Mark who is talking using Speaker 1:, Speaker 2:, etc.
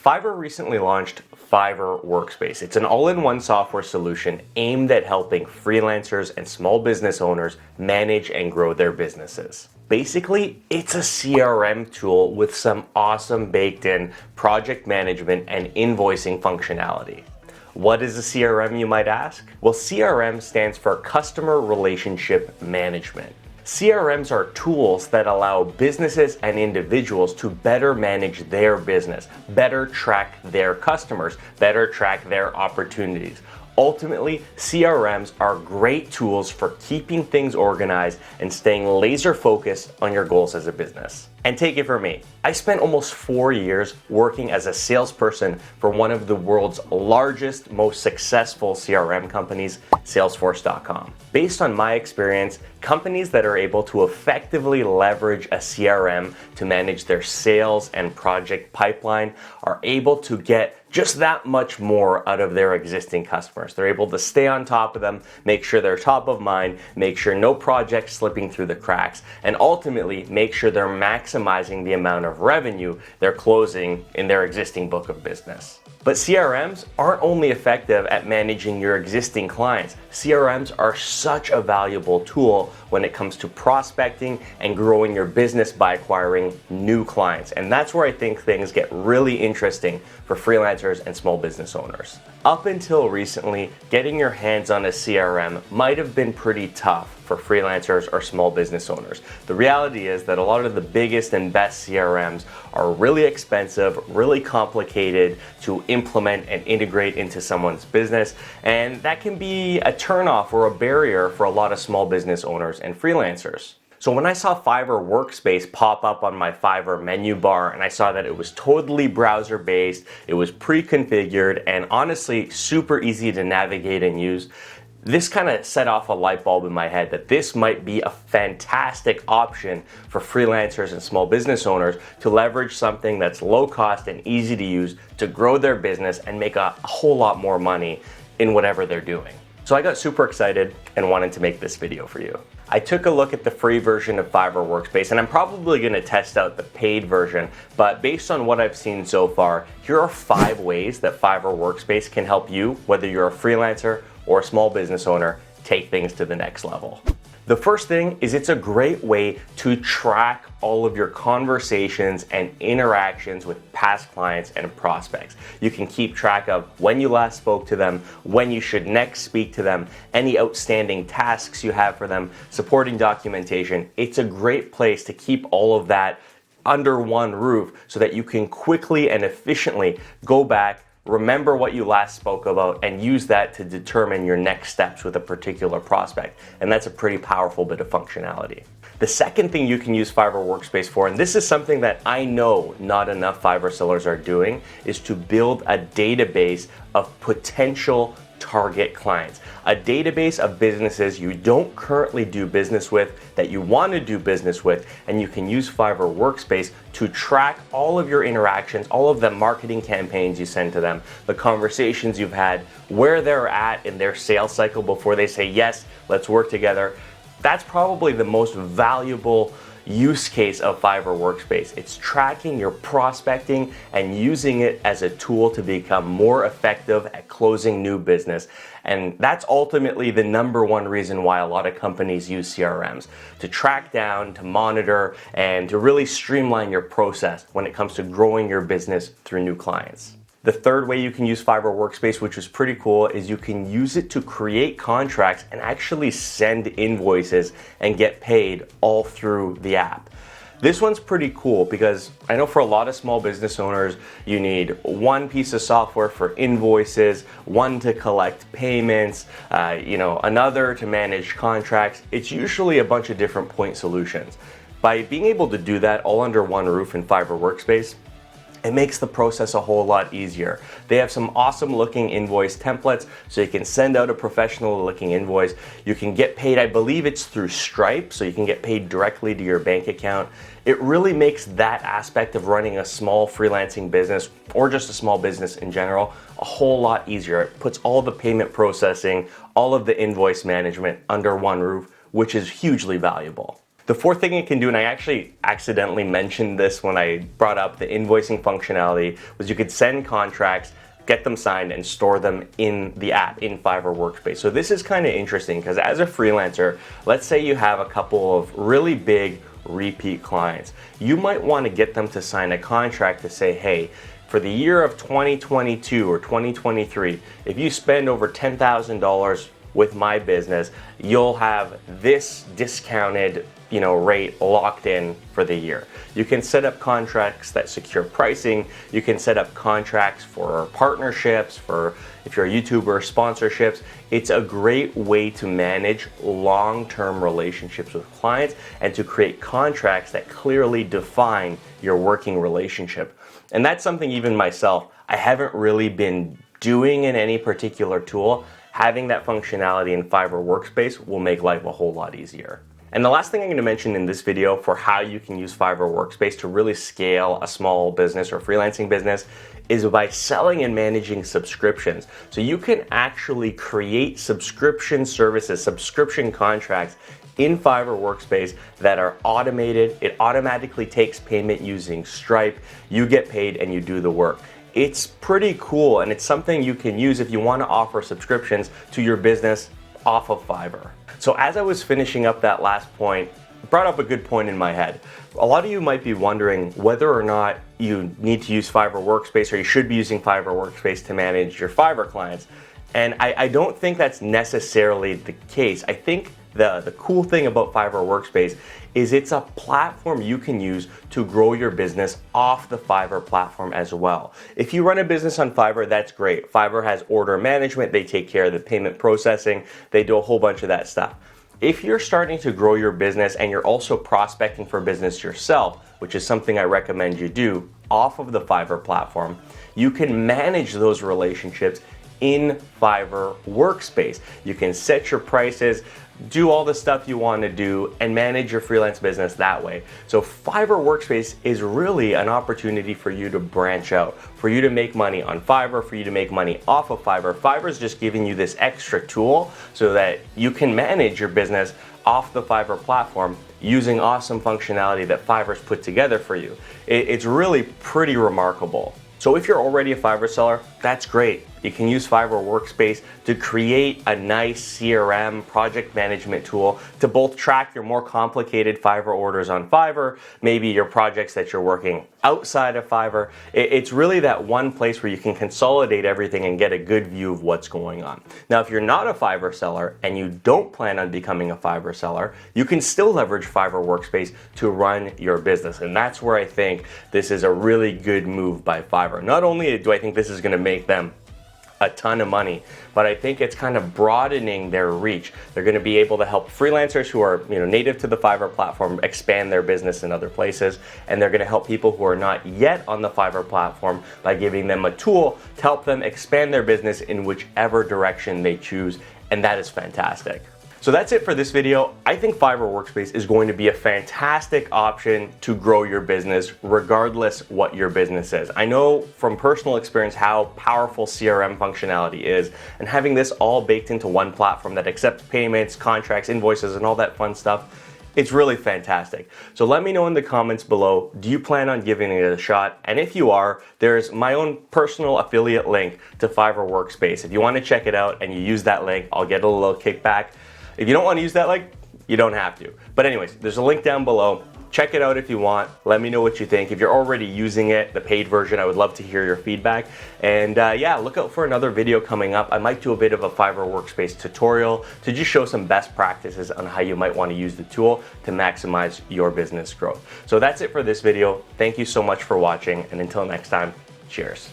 Speaker 1: Fiverr recently launched Fiverr Workspace. It's an all-in-one software solution aimed at helping freelancers and small business owners manage and grow their businesses. Basically, it's a CRM tool with some awesome baked-in project management and invoicing functionality. What is a CRM, you might ask? Well, CRM stands for Customer Relationship Management. CRMs are tools that allow businesses and individuals to better manage their business, better track their customers, better track their opportunities. Ultimately, CRMs are great tools for keeping things organized and staying laser focused on your goals as a business. And take it from me, I spent almost 4 years working as a salesperson for one of the world's largest, most successful CRM companies, Salesforce.com. Based on my experience, companies that are able to effectively leverage a CRM to manage their sales and project pipeline are able to get just that much more out of their existing customers. They're able to stay on top of them, make sure they're top of mind, make sure no project's slipping through the cracks, and ultimately make sure they're maximizing the amount of revenue they're closing in their existing book of business. But CRMs aren't only effective at managing your existing clients. CRMs are such a valuable tool when it comes to prospecting and growing your business by acquiring new clients. And that's where I think things get really interesting for freelancers and small business owners. Up until recently, getting your hands on a CRM might have been pretty tough for freelancers or small business owners. The reality is that a lot of the biggest and best CRMs are really expensive, really complicated to implement and integrate into someone's business, and that can be a turnoff or a barrier for a lot of small business owners and freelancers. So when I saw Fiverr Workspace pop up on my Fiverr menu bar and I saw that it was totally browser based, it was pre-configured, and honestly super easy to navigate and use, this kind of set off a light bulb in my head that this might be a fantastic option for freelancers and small business owners to leverage something that's low cost and easy to use to grow their business and make a whole lot more money in whatever they're doing. So I got super excited and wanted to make this video for you. I took a look at the free version of Fiverr Workspace, and I'm probably going to test out the paid version, but based on what I've seen so far, here are 5 ways that Fiverr Workspace can help you, whether you're a freelancer or a small business owner, take things to the next level. The first thing is it's a great way to track all of your conversations and interactions with past clients and prospects. You can keep track of when you last spoke to them, when you should next speak to them, any outstanding tasks you have for them, supporting documentation. It's a great place to keep all of that under one roof so that you can quickly and efficiently go back, remember what you last spoke about, and use that to determine your next steps with a particular prospect. And that's a pretty powerful bit of functionality. The second thing you can use Fiverr Workspace for, and this is something that I know not enough Fiverr sellers are doing, is to build a database of potential target clients. A database of businesses you don't currently do business with, that you want to do business with, and you can use Fiverr Workspace to track all of your interactions, all of the marketing campaigns you send to them, the conversations you've had, where they're at in their sales cycle before they say, yes, let's work together. That's probably the most valuable use case of Fiverr Workspace. It's tracking your prospecting and using it as a tool to become more effective at closing new business. And that's ultimately the number one reason why a lot of companies use CRMs, to track down, to monitor, and to really streamline your process when it comes to growing your business through new clients. The third way you can use Fiverr Workspace, which is pretty cool, is you can use it to create contracts and actually send invoices and get paid all through the app. This one's pretty cool because I know for a lot of small business owners, you need one piece of software for invoices, one to collect payments, another to manage contracts. It's usually a bunch of different point solutions. By being able to do that all under one roof in Fiverr Workspace, it makes the process a whole lot easier. They have some awesome looking invoice templates, so you can send out a professional looking invoice. You can get paid, I believe it's through Stripe, so you can get paid directly to your bank account. It really makes that aspect of running a small freelancing business, or just a small business in general, a whole lot easier. It puts all the payment processing, all of the invoice management under one roof, which is hugely valuable. The fourth thing it can do, and I actually accidentally mentioned this when I brought up the invoicing functionality, was you could send contracts, get them signed, and store them in the app, in Fiverr Workspace. So this is kind of interesting because as a freelancer, let's say you have a couple of really big repeat clients. You might want to get them to sign a contract to say, hey, for the year of 2022 or 2023, if you spend over $10,000 with my business, you'll have this discounted rate locked in for the year. You can set up contracts that secure pricing. You can set up contracts for partnerships, for if you're a YouTuber, sponsorships. It's a great way to manage long-term relationships with clients and to create contracts that clearly define your working relationship. And that's something even myself, I haven't really been doing in any particular tool. Having that functionality in Fiverr Workspace will make life a whole lot easier. And the last thing I'm going to mention in this video for how you can use Fiverr Workspace to really scale a small business or freelancing business is by selling and managing subscriptions. So you can actually create subscription services, subscription contracts in Fiverr Workspace that are automated. It automatically takes payment using Stripe. You get paid and you do the work. It's pretty cool, and it's something you can use if you want to offer subscriptions to your business off of Fiverr. So as I was finishing up that last point, it brought up a good point in my head. A lot of you might be wondering whether or not you need to use Fiverr Workspace or you should be using Fiverr Workspace to manage your Fiverr clients. And I don't think that's necessarily the case. I think the cool thing about Fiverr Workspace is it's a platform you can use to grow your business off the Fiverr platform as well. If you run a business on Fiverr, that's great. Fiverr has order management, they take care of the payment processing, they do a whole bunch of that stuff. If you're starting to grow your business and you're also prospecting for business yourself, which is something I recommend you do off of the Fiverr platform, you can manage those relationships in Fiverr Workspace. You can set your prices, do all the stuff you want to do, and manage your freelance business that way. So Fiverr Workspace is really an opportunity for you to branch out, for you to make money on Fiverr, for you to make money off of Fiverr. Fiverr is just giving you this extra tool so that you can manage your business off the Fiverr platform using awesome functionality that Fiverr's put together for you. It's really pretty remarkable. So if you're already a Fiverr seller, that's great. You can use Fiverr Workspace to create a nice CRM project management tool to both track your more complicated Fiverr orders on Fiverr, maybe your projects that you're working outside of Fiverr. It's really that one place where you can consolidate everything and get a good view of what's going on. Now, if you're not a Fiverr seller and you don't plan on becoming a Fiverr seller, you can still leverage Fiverr Workspace to run your business. And that's where I think this is a really good move by Fiverr. Not only do I think this is going to make them a ton of money, but I think it's kind of broadening their reach. They're going to be able to help freelancers who are native to the Fiverr platform expand their business in other places, and they're going to help people who are not yet on the Fiverr platform by giving them a tool to help them expand their business in whichever direction they choose, and that is fantastic. So that's it for this video. I think Fiverr Workspace is going to be a fantastic option to grow your business regardless what your business is. I know from personal experience how powerful CRM functionality is, and having this all baked into one platform that accepts payments, contracts, invoices, and all that fun stuff, it's really fantastic. So let me know in the comments below, do you plan on giving it a shot? And if you are, there's my own personal affiliate link to Fiverr Workspace. If you want to check it out and you use that link, I'll get a little kickback. If you don't want to use that link, you don't have to. But anyways, there's a link down below. Check it out if you want. Let me know what you think. If you're already using it, the paid version, I would love to hear your feedback. And yeah, look out for another video coming up. I might do a bit of a Fiverr Workspace tutorial to just show some best practices on how you might want to use the tool to maximize your business growth. So that's it for this video. Thank you so much for watching, and until next time, cheers.